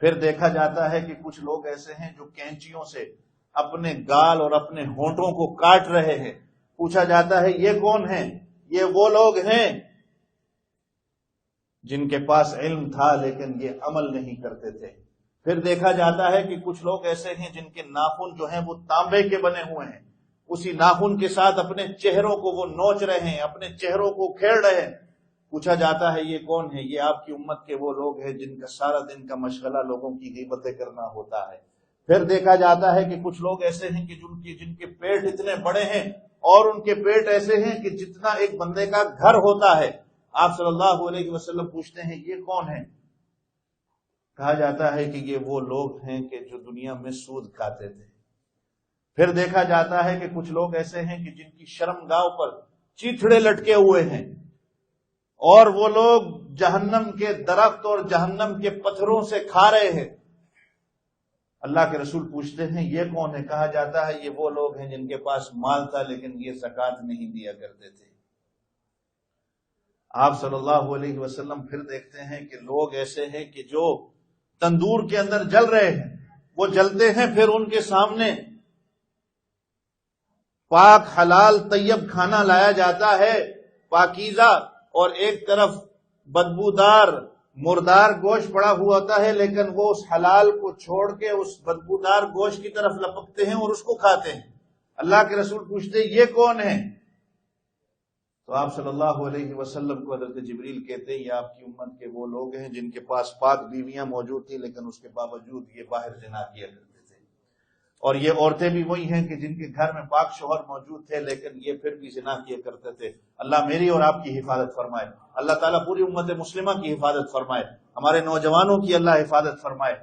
پھر دیکھا جاتا ہے کہ کچھ لوگ ایسے ہیں جو کینچیوں سے اپنے گال اور اپنے ہونٹوں کو کاٹ رہے ہیں. پوچھا جاتا ہے یہ کون ہیں؟ یہ وہ لوگ ہیں جن کے پاس علم تھا لیکن یہ عمل نہیں کرتے تھے. پھر دیکھا جاتا ہے کہ کچھ لوگ ایسے ہیں جن کے ناخن جو ہیں وہ تانبے کے بنے ہوئے ہیں، اسی ناخن کے ساتھ اپنے چہروں کو وہ نوچ رہے ہیں، اپنے چہروں کو کھیڑ رہے ہیں. پوچھا جاتا ہے یہ کون ہے؟ یہ آپ کی امت کے وہ لوگ ہیں جن کا سارا دن کا مشغلہ لوگوں کی غیبتیں کرنا ہوتا ہے. پھر دیکھا جاتا ہے کہ کچھ لوگ ایسے ہیں کہ جن کے پیٹ اتنے بڑے ہیں اور ان کے پیٹ ایسے ہیں کہ جتنا ایک بندے کا گھر ہوتا ہے. آپ صلی اللہ علیہ وسلم پوچھتے ہیں یہ کون ہیں؟ کہا جاتا ہے کہ یہ وہ لوگ ہیں کہ جو دنیا میں سود کھاتے تھے. پھر دیکھا جاتا ہے کہ کچھ لوگ ایسے ہیں کہ جن کی شرمگاہوں پر چیتھڑے لٹکے ہوئے ہیں اور وہ لوگ جہنم کے درخت اور جہنم کے پتھروں سے کھا رہے ہیں. اللہ کے رسول پوچھتے ہیں یہ کون ہے؟ کہا جاتا ہے یہ وہ لوگ ہیں جن کے پاس مال تھا لیکن یہ زکوٰۃ نہیں دیا کرتے تھے. آپ صلی اللہ علیہ وسلم پھر دیکھتے ہیں کہ لوگ ایسے ہیں کہ جو تندور کے اندر جل رہے ہیں، وہ جلتے ہیں، پھر ان کے سامنے پاک حلال طیب کھانا لایا جاتا ہے پاکیزہ، اور ایک طرف بدبودار مردار گوشت پڑا ہوا ہوتا ہے، لیکن وہ اس حلال کو چھوڑ کے اس بدبودار گوشت کی طرف لپکتے ہیں اور اس کو کھاتے ہیں. اللہ کے رسول پوچھتے ہیں یہ کون ہے؟ تو آپ صلی اللہ علیہ وسلم کو حضرت جبریل کہتے ہیں یہ آپ کی امت کے وہ لوگ ہیں جن کے پاس پاک بیویاں موجود تھیں لیکن اس کے باوجود یہ باہر زنا کیا کرتے تھے. اور یہ عورتیں بھی وہی ہیں کہ جن کے گھر میں پاک شوہر موجود تھے لیکن یہ پھر بھی زنا کیا کرتے تھے. اللہ میری اور آپ کی حفاظت فرمائے. اللہ تعالیٰ پوری امت مسلمہ کی حفاظت فرمائے. ہمارے نوجوانوں کی اللہ حفاظت فرمائے.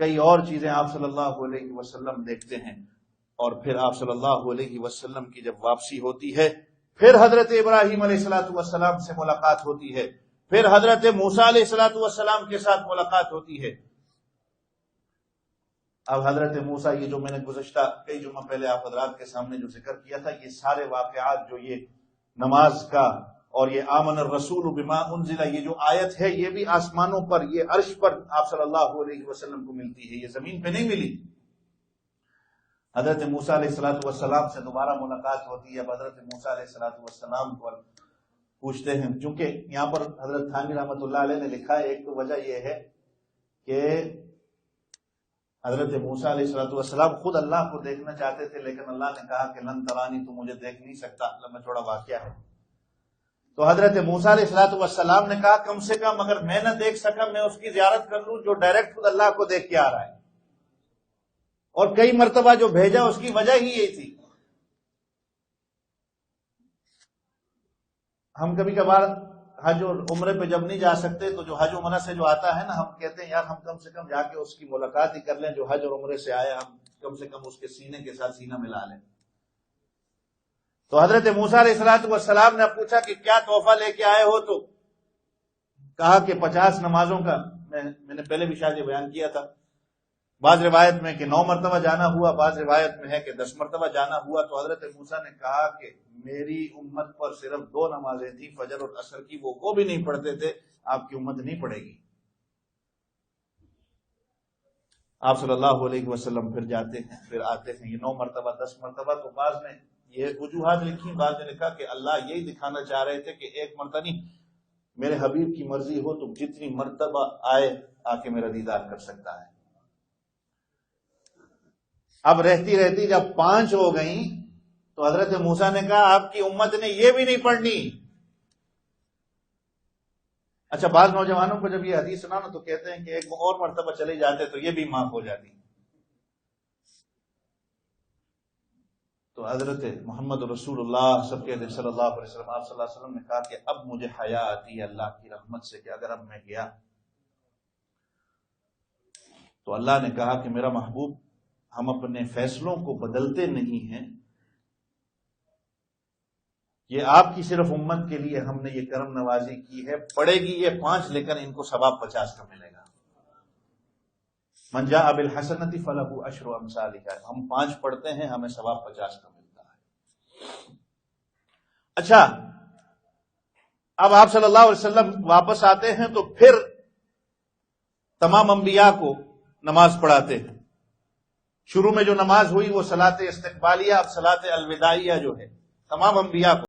کئی اور چیزیں آپ صلی اللہ علیہ وسلم دیکھتے ہیں. اور پھر آپ صلی اللہ علیہ وسلم کی جب واپسی ہوتی ہے، پھر حضرت ابراہیم علیہ السلام سے ملاقات ہوتی ہے، پھر حضرت موسیٰ علیہ السلام کے ساتھ ملاقات ہوتی ہے. اب حضرت موسیٰ، یہ جو میں نے گزشتہ کئی جمعہ پہلے آپ حضرات کے سامنے جو ذکر کیا تھا، یہ سارے واقعات جو یہ نماز کا اور یہ آمن الرسول بما انزل، یہ جو آیت ہے یہ بھی آسمانوں پر، یہ عرش پر آپ صلی اللہ علیہ وسلم کو ملتی ہے، یہ زمین پہ نہیں ملی. حضرت موسیٰ علیہ السلام سے دوبارہ ملاقات ہوتی ہے. اب حضرت موسیٰ علیہ السلام کو پوچھتے ہیں، چونکہ یہاں پر حضرت تھانوی رحمۃ اللہ علیہ نے لکھا ہے، ایک تو وجہ یہ ہے کہ حضرت موسیٰ علیہ السلام خود اللہ کو دیکھنا چاہتے تھے لیکن اللہ نے کہا کہ لن ترانی، تو مجھے دیکھ نہیں سکتا. لمبا چوڑا واقعہ ہے. تو حضرت موسیٰ علیہ السلام نے کہا کم سے کم اگر میں نہ دیکھ سکا میں اس کی زیارت کر لوں جو ڈائریکٹ خود اللہ کو دیکھ کے آ رہا ہے. اور کئی مرتبہ جو بھیجا اس کی وجہ ہی یہی تھی. ہم کبھی کبھار حج اور عمرے پہ جب نہیں جا سکتے تو جو حج عمرہ سے جو آتا ہے نا، ہم کہتے ہیں یار ہم کم سے کم جا کے اس کی ملاقات ہی کر لیں، جو حج اور عمرے سے آیا ہم کم سے کم اس کے سینے کے ساتھ سینہ ملا لیں. تو حضرت موسیٰ علیہ السلام نے پوچھا کہ کیا تحفہ لے کے آئے ہو؟ تو کہا کہ 50 نمازوں کا. میں نے پہلے بھی شاید یہ بیان کیا تھا، بعض روایت میں کہ 9 مرتبہ جانا ہوا، بعض روایت میں ہے کہ 10 مرتبہ جانا ہوا. تو حضرت موسیٰ نے کہا کہ میری امت پر صرف 2 نمازیں تھیں، فجر اور عصر کی، وہ بھی نہیں پڑھتے تھے، آپ کی امت نہیں پڑھے گی. آپ صلی اللہ علیہ وسلم پھر جاتے ہیں، پھر آتے ہیں، یہ 9 مرتبہ 10 مرتبہ. تو بعض نے یہ وجوہات لکھی، بعض نے لکھا کہ اللہ یہی دکھانا چاہ رہے تھے کہ ایک مرتبہ نہیں، میرے حبیب کی مرضی ہو تو جتنی مرتبہ آئے آ کے میرا دیدار کر سکتا ہے. اب رہتی رہتی جب 5 ہو گئیں تو حضرت موسیٰ نے کہا آپ کی امت نے یہ بھی نہیں پڑھنی. اچھا، بعض نوجوانوں کو جب یہ حدیث سنا نا تو کہتے ہیں کہ ایک اور مرتبہ چلے جاتے تو یہ بھی معاف ہو جاتی. تو حضرت محمد رسول اللہ سب کے صلی اللہ علیہ وسلم، آپ صلی اللہ علیہ وسلم نے کہا کہ اب مجھے حیا آتی ہے اللہ کی رحمت سے کہ اگر اب میں گیا تو اللہ نے کہا کہ میرا محبوب ہم اپنے فیصلوں کو بدلتے نہیں ہیں، یہ آپ کی صرف امت کے لیے ہم نے یہ کرم نوازی کی ہے. پڑے گی یہ 5 لیکن ان کو ثواب 50 کا ملے گا. من جاء بالحسنۃ فلہ عشر امثالھا، ہم 5 پڑھتے ہیں ہمیں ثواب 50 کا ملتا ہے. اچھا، اب آپ صلی اللہ علیہ وسلم واپس آتے ہیں تو پھر تمام انبیاء کو نماز پڑھاتے ہیں۔ شروع میں جو نماز ہوئی وہ صلاۃ استقبالیہ، اب صلاۃ الوداعیہ جو ہے تمام انبیاء کو